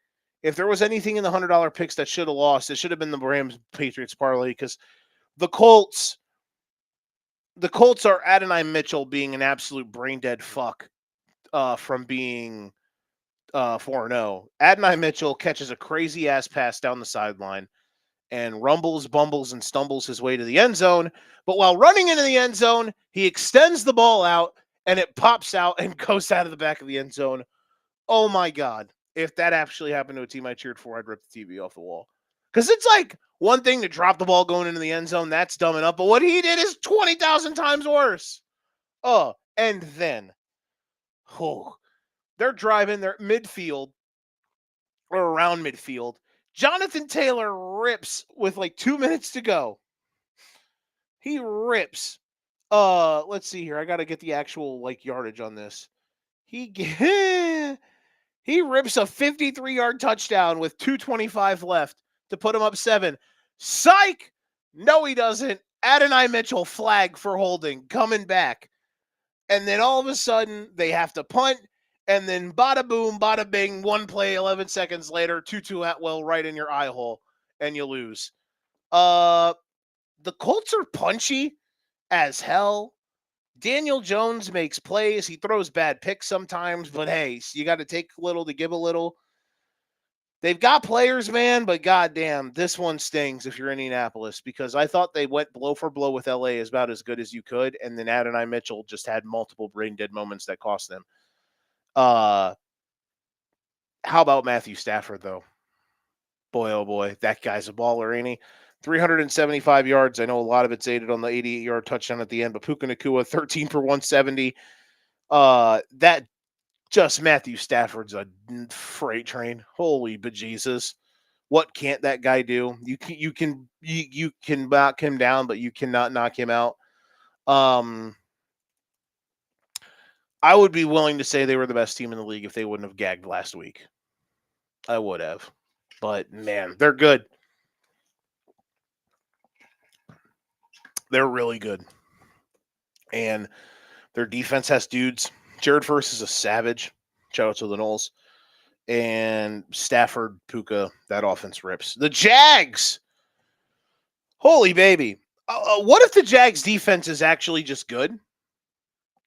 if there was anything in the $100 picks that should have lost, it should have been the Rams Patriots parlay, because the Colts are Adonai Mitchell being an absolute brain dead fuck from being 4-0. Adonai Mitchell catches a crazy ass pass down the sideline and rumbles, bumbles, and stumbles his way to the end zone. But while running into the end zone, he extends the ball out and it pops out and goes out of the back of the end zone. Oh my God. If that actually happened to a team I cheered for, I'd rip the TV off the wall. Because it's like one thing to drop the ball going into the end zone. That's dumb enough. But what he did is 20,000 times worse. Oh, and then, they're driving their midfield or around midfield. Jonathan Taylor rips with like 2 minutes to go. He rips. Let's see here. I got to get the actual like yardage on this. He rips a 53-yard touchdown with 2:25 left to put him up 7. Psych! No, he doesn't. Adonai Mitchell flag for holding, coming back. And then all of a sudden, they have to punt. And then bada boom, bada bing, one play, 11 seconds later, Tutu Atwell right in your eye hole, and you lose. The Colts are punchy as hell. Daniel Jones makes plays. He throws bad picks sometimes, but hey, you got to take a little to give a little. They've got players, man, but goddamn, this one stings if you're Indianapolis because I thought they went blow for blow with LA is about as good as you could, and then Adonai Mitchell just had multiple brain dead moments that cost them. How about Matthew Stafford, though? Boy, oh boy, that guy's a baller, ain't he? 375 yards. I know a lot of it's aided on the 88-yard touchdown at the end, but Puka Nacua, 13 for 170. That just Matthew Stafford's a freight train. Holy bejesus. What can't that guy do? You can knock him down, but you cannot knock him out. I would be willing to say they were the best team in the league if they wouldn't have gagged last week. I would have. But, man, they're good. They're really good. And their defense has dudes. Jared Verse is a savage. Shout out to the Knowles. And Stafford, Puka, that offense rips. The Jags! Holy baby. What if the Jags defense is actually just good?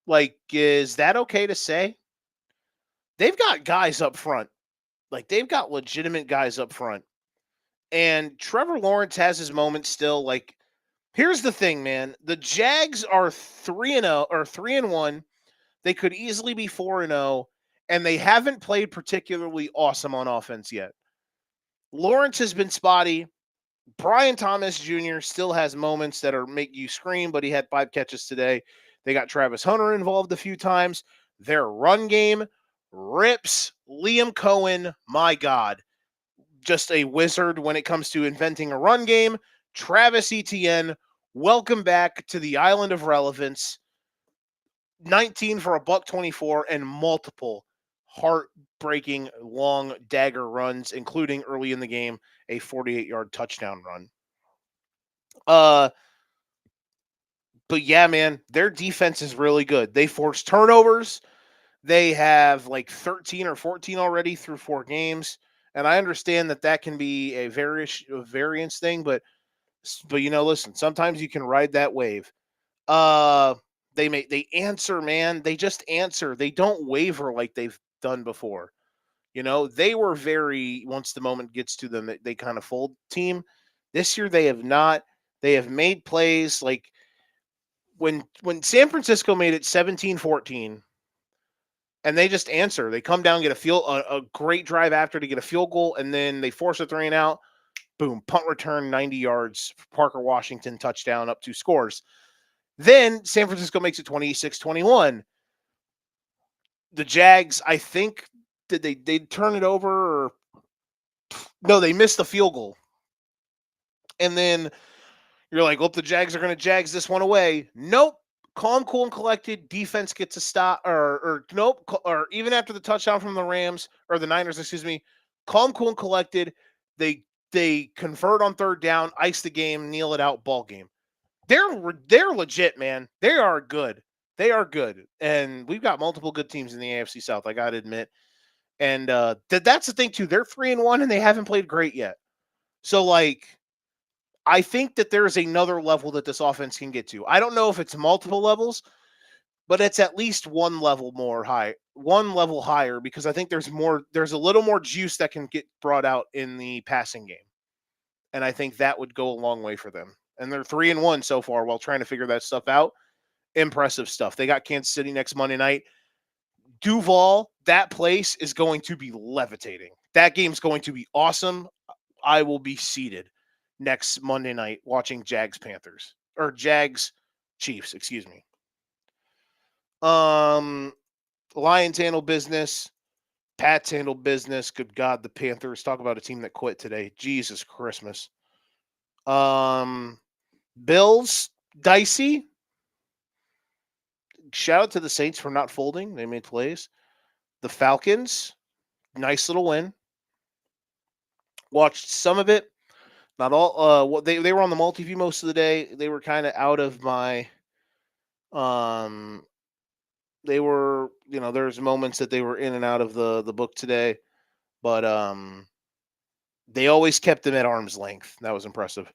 Like, is that okay to say? They've got guys up front. Like, they've got legitimate guys up front. And Trevor Lawrence has his moments still. Like, here's the thing, man. The Jags are 3-0 or 3-1. They could easily be 4-0, and they haven't played particularly awesome on offense yet. Lawrence has been spotty. Brian Thomas Jr. still has moments that are make you scream, but he had 5 catches today. They got Travis Hunter involved a few times. Their run game rips. Liam Cohen, my God, just a wizard when it comes to inventing a run game. Travis Etienne, welcome back to the island of relevance. 19 for $124 and multiple heartbreaking long dagger runs, including early in the game, a 48-yard touchdown run. But yeah, man, their defense is really good. They force turnovers. They have like 13 or 14 already through 4 games. And I understand that can be a variance thing, but you know, listen, sometimes you can ride that wave. They answer, man. They just answer. They don't waver like they've done before. You know, they were very, once the moment gets to them, they kind of fold team. This year they have not. They have made plays like when San Francisco made it 17-14 and they just answer. They come down, get a great drive after to get a field goal, and then they force a 3 and out. Boom, punt return, 90 yards, Parker Washington touchdown, up 2 scores. Then San Francisco makes it 26-21. The Jags, I think, did they turn it over? Or no, they missed the field goal. And then you're like, well, the Jags are going to Jags this one away. Nope. Calm, cool, and collected. Defense gets a stop, or nope. Or even after the touchdown from the Rams, or the Niners, excuse me, calm, cool, and collected. They convert on 3rd down, ice the game, kneel it out, ball game. They're legit, man. They are good. They are good. And we've got multiple good teams in the AFC South, I got to admit. And that's the thing, too. They're 3-1, and they haven't played great yet. So, like, I think that there's another level that this offense can get to. I don't know if it's multiple levels, but it's at least one level more high one level higher because I think there's a little more juice that can get brought out in the passing game. And I think that would go a long way for them. And they're 3-1 so far while trying to figure that stuff out. Impressive stuff. They got Kansas City next Monday night. Duval, that place is going to be levitating. That game's going to be awesome. I will be seated next Monday night watching Jags Chiefs, excuse me. Lions handle business. Pats handle business. Good God, the Panthers. Talk about a team that quit today. Jesus Christmas. Bills, dicey. Shout out to the Saints for not folding. They made plays. The Falcons, nice little win. Watched some of it. Not all. They were on the multi-view most of the day. They were kind of out of my. They were, there's moments that they were in and out of the book today, but they always kept them at arm's length. That was impressive.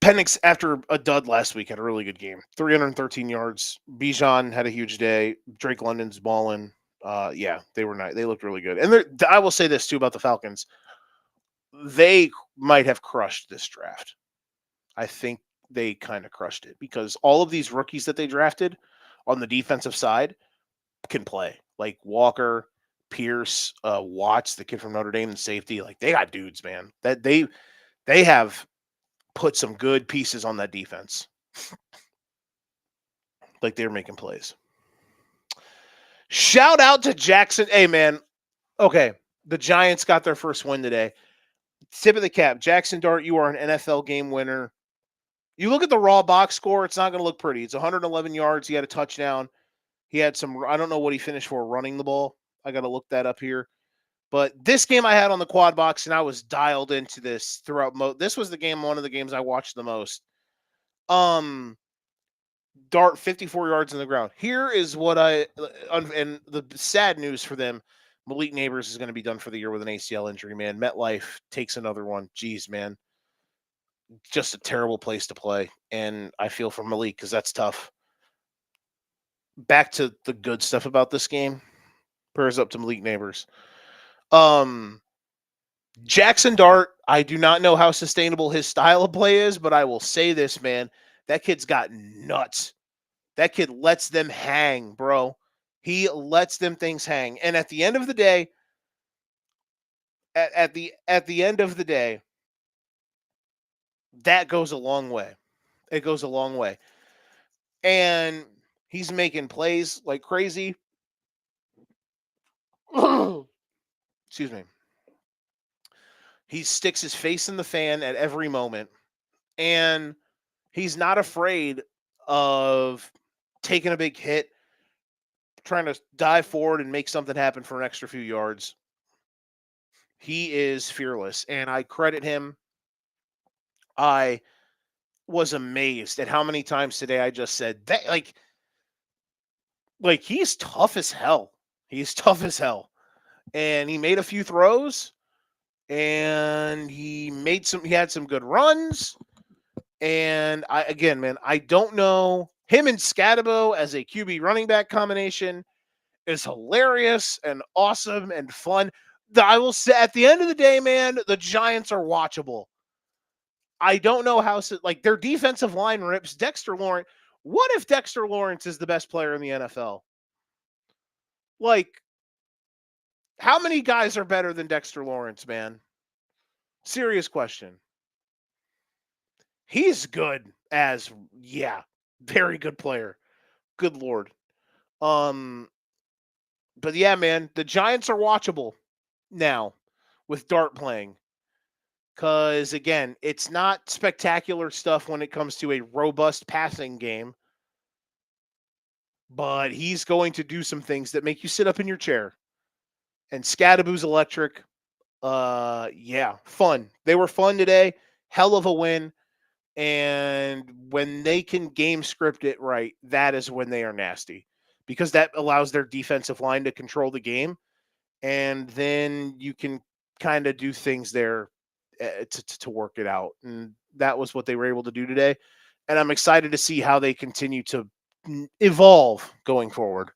Penix, after a dud last week, had a really good game. 313 yards. Bijan had a huge day. Drake London's balling. Yeah, they were nice. They looked really good. And I will say this too about the Falcons. They might have crushed this draft. I think they kind of crushed it because all of these rookies that they drafted on the defensive side can play. Like Walker, Pierce, Watts, the kid from Notre Dame, the safety. Like they got dudes, man. That they have put some good pieces on that defense. Like they're making plays. Shout out to Jackson. Hey, man. Okay. The Giants got their first win today. Tip of the cap. Jackson Dart, you are an NFL game winner. You look at the raw box score, it's not going to look pretty. It's 111 yards. He had a touchdown. He had some, I don't know what he finished for running the ball. I got to look that up here. But this game I had on the quad box, and I was dialed into this throughout. This was one of the games I watched the most. Dart, 54 yards on the ground. Here is what and the sad news for them, Malik Neighbors is going to be done for the year with an ACL injury, man. MetLife takes another one. Jeez, man. Just a terrible place to play. And I feel for Malik because that's tough. Back to the good stuff about this game. Prayers up to Malik Neighbors. Jackson Dart, I do not know how sustainable his style of play is, but I will say this, man. That kid's got nuts. That kid lets them hang, bro. He lets them things hang. And at the end of the day, at the end of the day, that goes a long way. It goes a long way. And he's making plays like crazy. Excuse me. He sticks his face in the fan at every moment. And he's not afraid of taking a big hit, trying to dive forward and make something happen for an extra few yards. He is fearless, and I credit him. I was amazed at how many times today I just said that, like he's tough as hell. He's tough as hell. And he made a few throws, and he had some good runs. And I don't know. Him and Scatabo as a QB running back combination is hilarious and awesome and fun. I will say at the end of the day, man, the Giants are watchable. I don't know how, their defensive line rips. Dexter Lawrence. What if Dexter Lawrence is the best player in the NFL? Like, how many guys are better than Dexter Lawrence, man? Serious question. He's good very good player. Good Lord. But yeah, man, the Giants are watchable now with Dart playing. Because, again, it's not spectacular stuff when it comes to a robust passing game. But he's going to do some things that make you sit up in your chair. And Scadaboo's electric. Fun. They were fun today. Hell of a win. And when they can game script it right, that is when they are nasty. Because that allows their defensive line to control the game. And then you can kind of do things there to work it out. And that was what they were able to do today. And I'm excited to see how they continue to evolve going forward.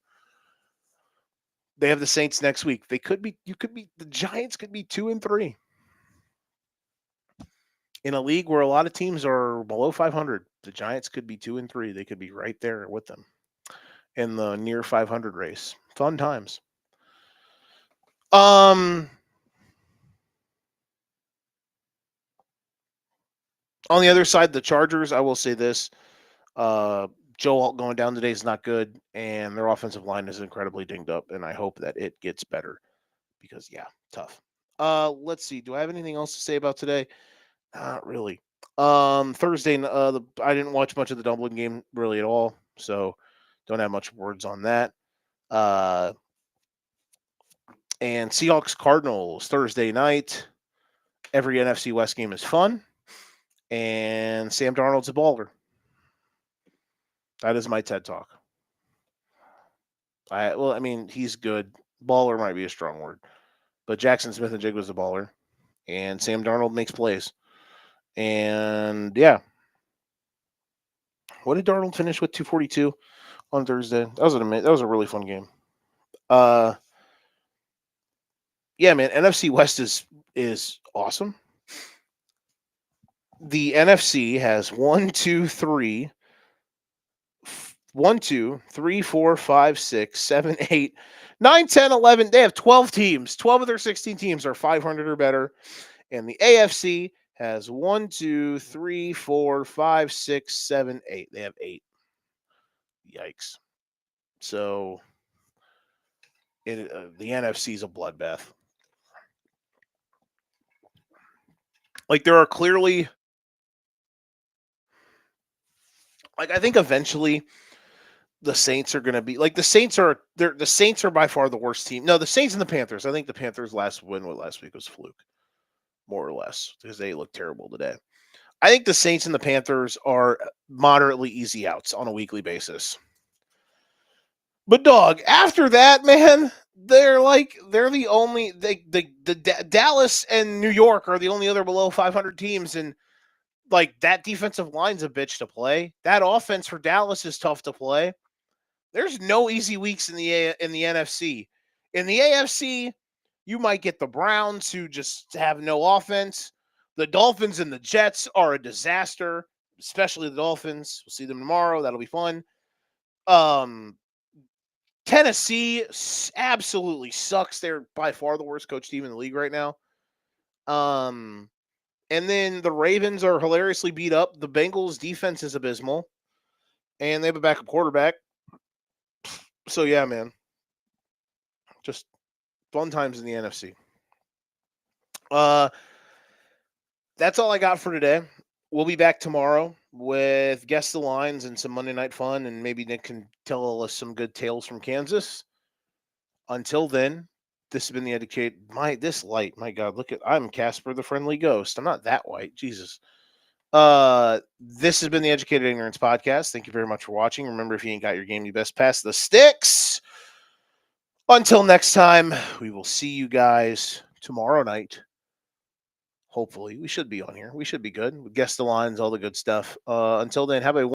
They have the Saints next week. The Giants could be 2-3 in a league where a lot of teams are below 500. The Giants could be 2-3. They could be right there with them in the near 500 race. Fun times. On the other side, the Chargers, I will say this. Joe Alt going down today is not good, and their offensive line is incredibly dinged up, and I hope that it gets better because, yeah, tough. Let's see. Do I have anything else to say about today? Not really. Thursday, I didn't watch much of the Dublin game really at all, so don't have much words on that. And Seahawks Cardinals Thursday night. Every NFC West game is fun, and Sam Darnold's a baller. That is my TED Talk. He's good. Baller might be a strong word, but Jackson Smith-Njigba's a baller, and Sam Darnold makes plays. And yeah, what did Darnold finish with? 242 on Thursday. That was a really fun game. Yeah, man, NFC West is awesome. The NFC has 1, 2, 3, 4, 5, 6, 7, 8, 9, 10, 11. They have 12 teams. 12 of their 16 teams are 500 or better. And the AFC has 1, 2, 3, 4, 5, 6, 7, 8. They have 8. Yikes. So the NFC is a bloodbath. Like, there are clearly, like, I think eventually the Saints are going to be like the Saints are by far the worst team. No, the Saints and the Panthers. I think the Panthers' last win last week was fluke, more or less, because they look terrible today. I think the Saints and the Panthers are moderately easy outs on a weekly basis. But dog, after that, man, they're the only Dallas and New York are the only other below 500 teams, and like that defensive line's a bitch to play. That offense for Dallas is tough to play. There's no easy weeks in the NFC. In the AFC, you might get the Browns, who just have no offense. The Dolphins and the Jets are a disaster, especially the Dolphins. We'll see them tomorrow. That'll be fun. Tennessee absolutely sucks. They're by far the worst coach team in the league right now. And then the Ravens are hilariously beat up. The Bengals' defense is abysmal. And they have a backup quarterback. So, yeah, man. Just fun times in the NFC. That's all I got for today. We'll be back tomorrow with Guess the Lines and some Monday Night Fun, and maybe Nick can tell us some good tales from Kansas. Until then, this has been the Educate. This light, my God, I'm Casper the Friendly Ghost. I'm not that white. Jesus. This has been the Educated Ignorance Podcast. Thank you very much for watching. Remember, if you ain't got your game, you best pass the sticks. Until next time, we will see you guys tomorrow night. Hopefully, we should be on here. We should be good. Guess the lines, all the good stuff. Until then, have a